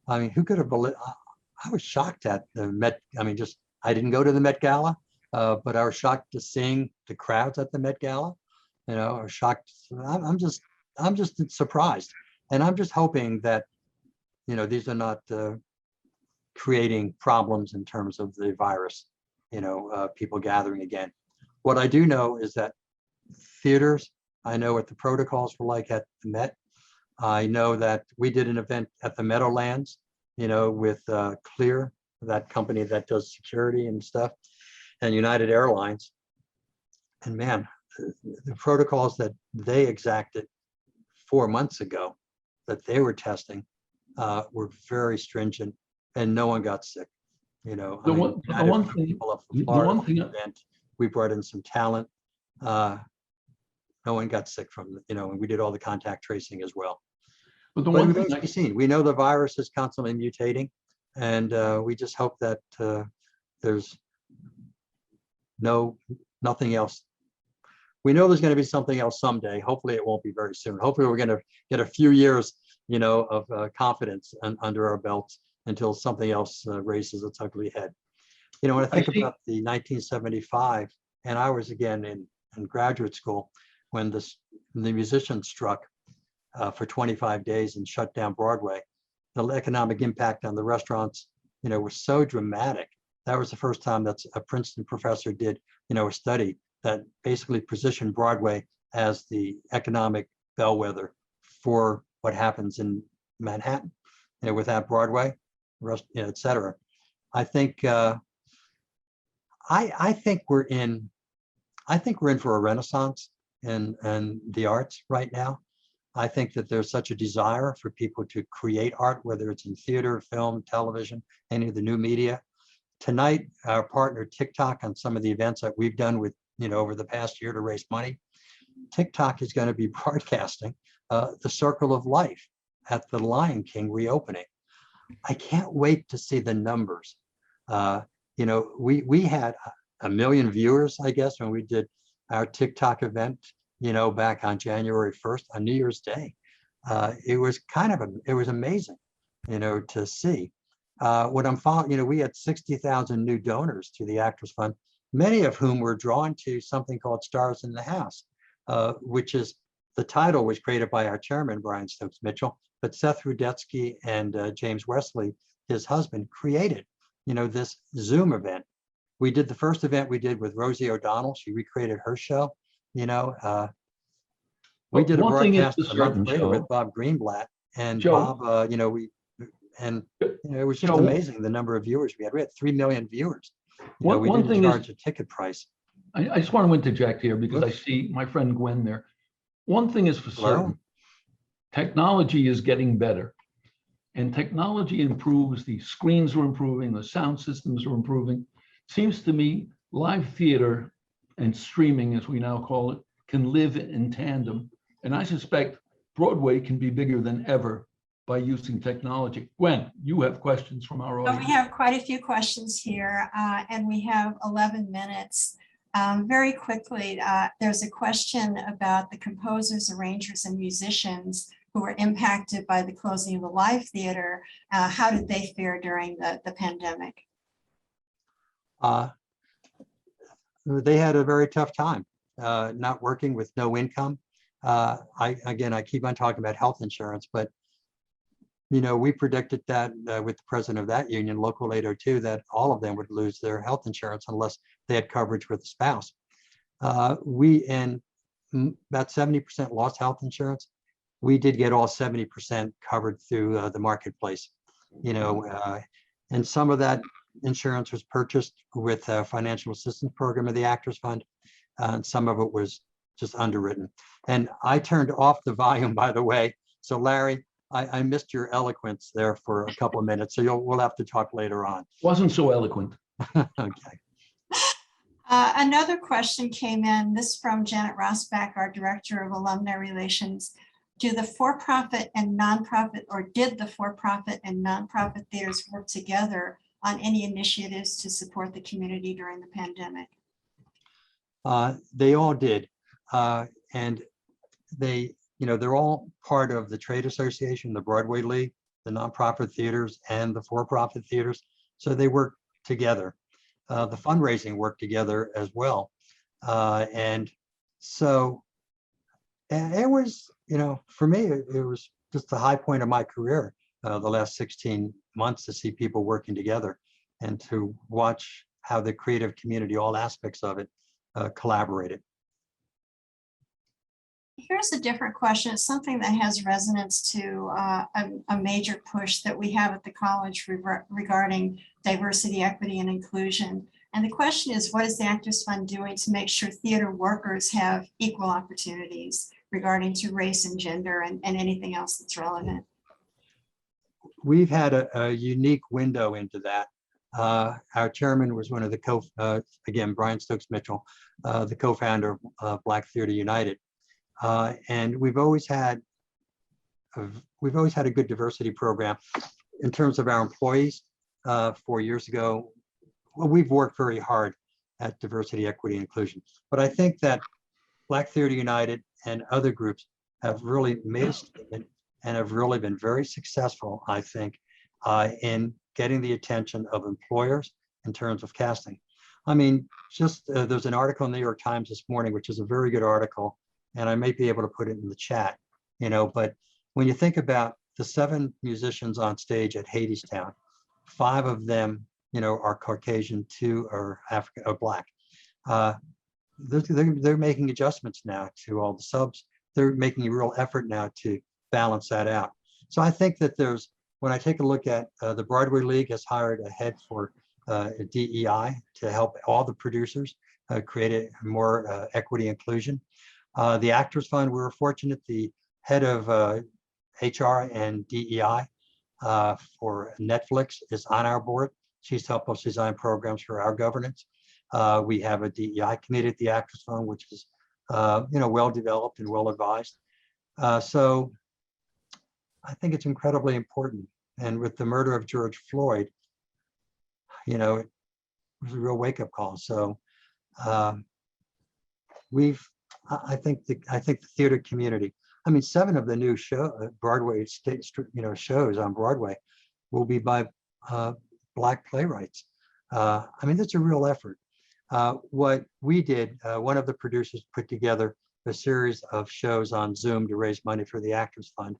I mean, who could have believed? I was shocked at the Met. I mean, I didn't go to the Met Gala, but I was shocked to seeing the crowds at the Met Gala. I was shocked. I'm just surprised, and I'm just hoping that these are not creating problems in terms of the virus. People gathering again. What I do know is that theaters, I know what the protocols were like at the Met. I know that we did an event at the Meadowlands, with Clear, that company that does security and stuff, and United Airlines. And man, the protocols that they exacted 4 months ago that they were testing were very stringent, and no one got sick. You know, I The mean, one, we the had a one few thing, people up from the Florida one for the thing, event. We brought in some talent. No one got sick from, you know, and we did all the contact tracing as well. but the But it one thing, remains to be seen. We know the virus is constantly mutating, and we just hope that there's nothing else. We know there's going to be something else someday. Hopefully, it won't be very soon. Hopefully, we're going to get a few years, you know, of confidence under our belts until something else raises its ugly head. You know, when I think see. about the 1975, and I was again in graduate school when the musicians struck for 25 days and shut down Broadway. The economic impact on the restaurants, you know, was so dramatic. That was the first time that a Princeton professor did, you know, a study that basically positioned Broadway as the economic bellwether for what happens in Manhattan, you know, without Broadway, you know, et cetera. I think I think we're in for a renaissance in the arts right now. I think that there's such a desire for people to create art, whether it's in theater, film, television, any of the new media. Tonight, our partner TikTok, on some of the events that we've done with, you know, over the past year to raise money, TikTok is going to be broadcasting The Circle of Life at the Lion King reopening. I can't wait to see the numbers. You know, we had 1 million viewers, I guess, when we did our TikTok event, you know, back on January 1st on New Year's Day. It was it was amazing, you know, to see. What I'm following, you know, we had 60,000 new donors to the Actors Fund, many of whom were drawn to something called Stars in the House, which is, the title was created by our chairman, Brian Stokes Mitchell, but Seth Rudetsky and James Wesley, his husband, created, you know, this Zoom event. We did the first event we did with Rosie O'Donnell. She recreated her show, you know. We did a one thing is broadcast for a month certain, later Joe. with Bob Greenblatt, and Joe. Bob, you know, you know, it was just Joe, amazing the number of viewers we had. We had 3 million viewers. You know, we one didn't thing charge is, a ticket price. I just want to interject here because I Oops. see my friend Gwen there. One thing is for Hello? certain, technology is getting better. And technology improves, the screens are improving, the sound systems are improving. Seems to me live theater and streaming, as we now call it, can live in tandem. And I suspect Broadway can be bigger than ever by using technology. Gwen, you have questions from our So audience. we have quite a few questions here, and we have 11 minutes. Very quickly, there's a question about the composers, arrangers, and musicians who were impacted by the closing of the live theater. How did they fare during the pandemic? They had a very tough time, not working with no income. I keep on talking about health insurance, but you know, we predicted that with the president of that union, Local 802, that all of them would lose their health insurance unless they had coverage with a spouse. We, and about 70% lost health insurance. We did get all 70% covered through the marketplace, you know, and some of that insurance was purchased with a financial assistance program of the Actors Fund, and some of it was just underwritten. And I turned off the volume, by the way. So Larry, I missed your eloquence there for a couple of minutes, so we'll have to talk later on. Wasn't so eloquent. Okay. Another question came in, this from Janet Rosbach, our Director of Alumni Relations. Do the for-profit and nonprofit, or did the for-profit and nonprofit theaters work together on any initiatives to support the community during the pandemic? They all did. And they, you know, they're all part of the trade association, the Broadway League, the nonprofit theaters and the for-profit theaters. So they work together. The fundraising worked together as well. And so it was, you know, for me, it was just the high point of my career, the last 16 months, to see people working together and to watch how the creative community, all aspects of it, collaborated. Here's a different question. It's something that has resonance to a major push that we have at the college regarding diversity, equity, and inclusion. And the question is, what is the Actors Fund doing to make sure theater workers have equal opportunities regarding to race and gender and anything else that's relevant? We've had a unique window into that. Our chairman was one of the again, Brian Stokes Mitchell, the co-founder of Black Theater United. And we've always had a good diversity program in terms of our employees. 4 years ago, well, we've worked very hard at diversity, equity, inclusion. But I think that Black Theater United and other groups have really made a statement and have really been very successful, I think, in getting the attention of employers in terms of casting. I mean, just there's an article in the New York Times this morning, which is a very good article, and I may be able to put it in the chat, but when you think about the 7 musicians on stage at Hadestown, 5 of them, are Caucasian, 2 are African or Black. They're making adjustments now to all the subs. They're making a real effort now to balance that out. So I think that when I take a look at the Broadway League has hired a head for DEI to help all the producers create a more equity inclusion. The Actors Fund, we were fortunate, the head of HR and DEI for Netflix is on our board. She's helped us design programs for our governance. We have a DEI committee at the Actors Fund, which is well developed and well advised. So I think it's incredibly important. And with the murder of George Floyd, it was a real wake-up call. So I think the theater community, 7 of the new Broadway shows on Broadway will be by Black playwrights. That's a real effort. What we did, one of the producers put together a series of shows on Zoom to raise money for the Actors Fund.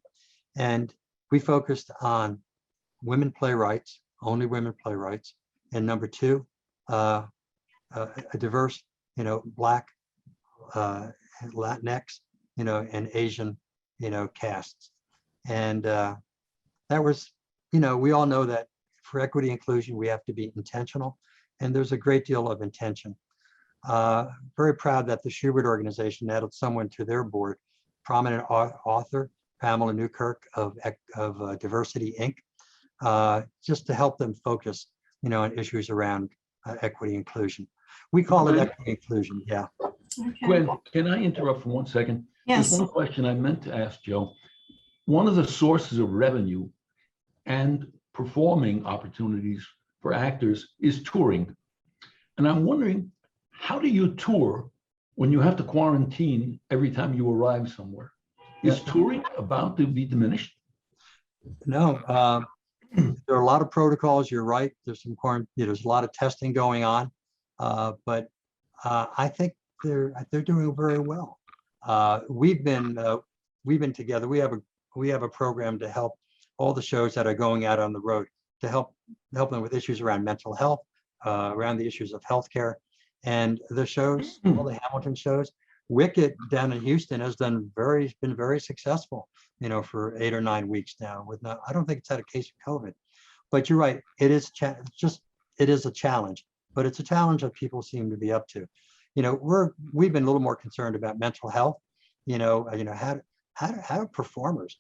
And we focused on women playwrights, only women playwrights. And number 2, a diverse, Black, Latinx, and Asian, casts. And that was, we all know that for equity inclusion, we have to be intentional. And there's a great deal of intention. Very proud that the Schubert organization added someone to their board, prominent author, Pamela Newkirk of Diversity, Inc., just to help them focus, on issues around equity inclusion. We call it equity inclusion, yeah. Okay. Gwen, can I interrupt for 1 second? Yes. There's one question I meant to ask Joe. One of the sources of revenue and performing opportunities for actors is touring. And I'm wondering, how do you tour when you have to quarantine every time you arrive somewhere? Is touring about to be diminished? No, there are a lot of protocols. You're right. There's there's a lot of testing going on, but I think they're doing very well. We've been together. We have a program to help all the shows that are going out on the road to help them with issues around mental health, around the issues of healthcare, and the shows, all the Hamilton shows. Wicked down in Houston has been very successful, for 8 or 9 weeks now. I don't think it's had a case of COVID, but you're right. It is a challenge, but it's a challenge that people seem to be up to. We've been a little more concerned about mental health. How do performers,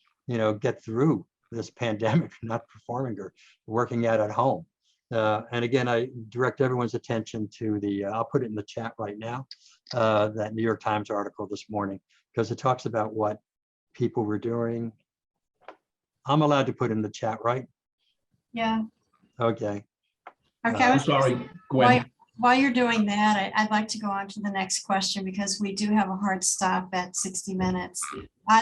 get through this pandemic, not performing or working out at home? And again, I direct everyone's attention to I'll put it in the chat right now, that New York Times article this morning, because it talks about what people were doing. I'm allowed to put in the chat, right? Yeah. Okay. Okay. I'm sorry, Gwen. While you're doing that, I'd like to go on to the next question because we do have a hard stop at 60 minutes.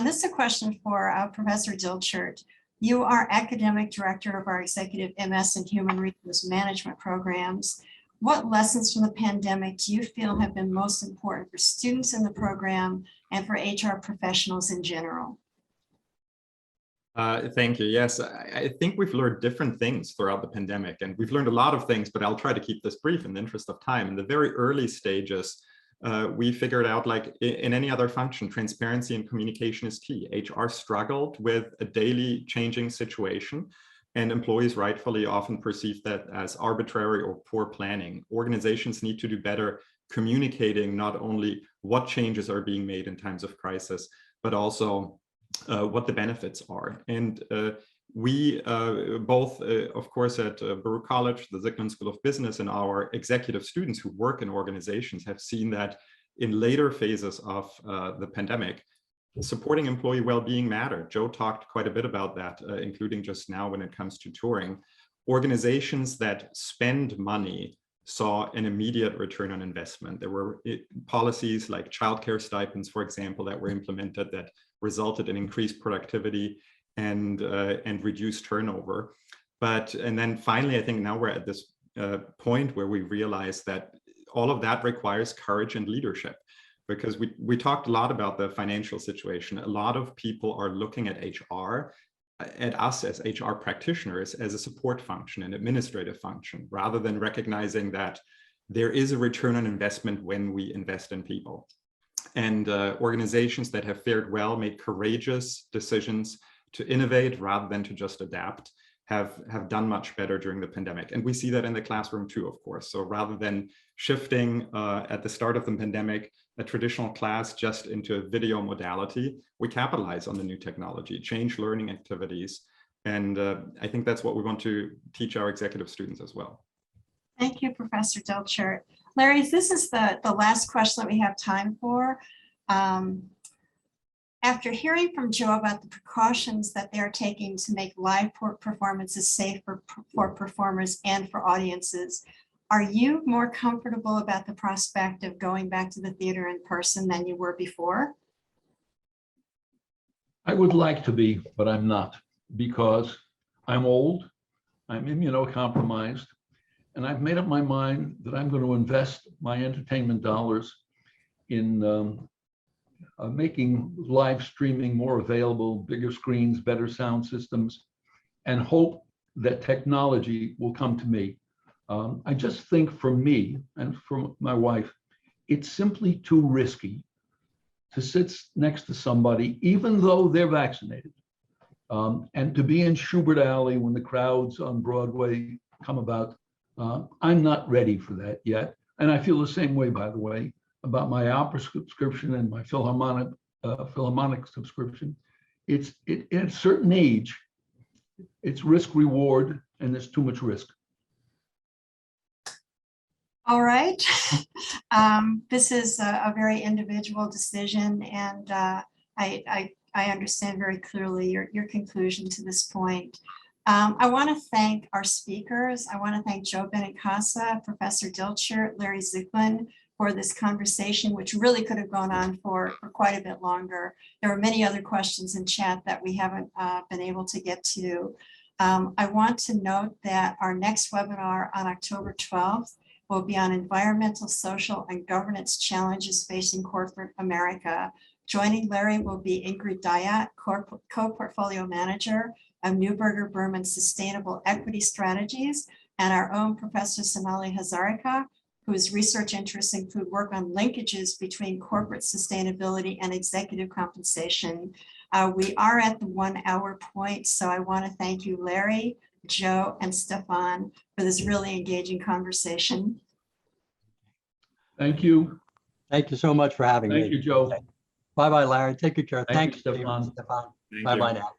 This is a question for Professor Dilchert. You are academic director of our executive MS and Human Resource Management programs. What lessons from the pandemic do you feel have been most important for students in the program and for HR professionals in general? Thank you. Yes, I think we've learned different things throughout the pandemic, and we've learned a lot of things, but I'll try to keep this brief in the interest of time. In the very early stages, we figured out, like in any other function, transparency and communication is key. HR struggled with a daily changing situation. and employees rightfully often perceive that as arbitrary or poor planning. Organizations need to do better communicating not only what changes are being made in times of crisis, but also what the benefits are. And we both, of course, at Baruch College, the Zicklin School of Business, and our executive students who work in organizations have seen that in later phases of the pandemic, supporting employee well-being mattered. Joe talked quite a bit about that, including just now when it comes to touring. Organizations that spend money saw an immediate return on investment. There were policies like childcare stipends, for example, that were implemented that resulted in increased productivity and reduced turnover. And then finally, I think now we're at this point where we realize that all of that requires courage and leadership, because we talked a lot about the financial situation. A lot of people are looking at HR, at us as HR practitioners, as a support function, an administrative function, rather than recognizing that there is a return on investment when we invest in people. And organizations that have fared well, made courageous decisions to innovate rather than to just adapt, have done much better during the pandemic. And we see that in the classroom too, of course. So rather than shifting at the start of the pandemic, a traditional class just into a video modality, we capitalize on the new technology, change learning activities. And I think that's what we want to teach our executive students as well. Thank you, Professor Dilchert. Larry, this is the last question that we have time for. After hearing from Joe about the precautions that they're taking to make live performances safe for performers and for audiences, are you more comfortable about the prospect of going back to the theater in person than you were before? I would like to be, but I'm not, because I'm old, I'm immunocompromised, and I've made up my mind that I'm going to invest my entertainment dollars in making live streaming more available, bigger screens, better sound systems, and hope that technology will come to me. I just think for me and for my wife, it's simply too risky to sit next to somebody, even though they're vaccinated, and to be in Schubert Alley when the crowds on Broadway come about. I'm not ready for that yet. And I feel the same way, by the way, about my opera subscription and my philharmonic subscription. At a certain age, it's risk reward, and there's too much risk. All right. This is a very individual decision, and I understand very clearly your conclusion to this point. I want to thank our speakers. I want to thank Joe Benincasa, Professor Dilchert, Larry Zicklin, for this conversation, which really could have gone on for quite a bit longer. There were many other questions in chat that we haven't been able to get to. I want to note that our next webinar on October 12th will be on environmental, social, and governance challenges facing corporate America. Joining Larry will be Ingrid Dyatt, co-portfolio manager of Neuberger Berman Sustainable Equity Strategies, and our own Professor Sonali Hazarika, whose research interests include work on linkages between corporate sustainability and executive compensation. We are at the 1 hour point, so I want to thank you, Larry, Joe, and Stephan, for this really engaging conversation. Thank you. Thank you so much for having me. Thank you, Joe. Bye-bye, Larry. Take good care. Thank Thanks, you, Stephan. Stephan. Thank you. Bye-bye now.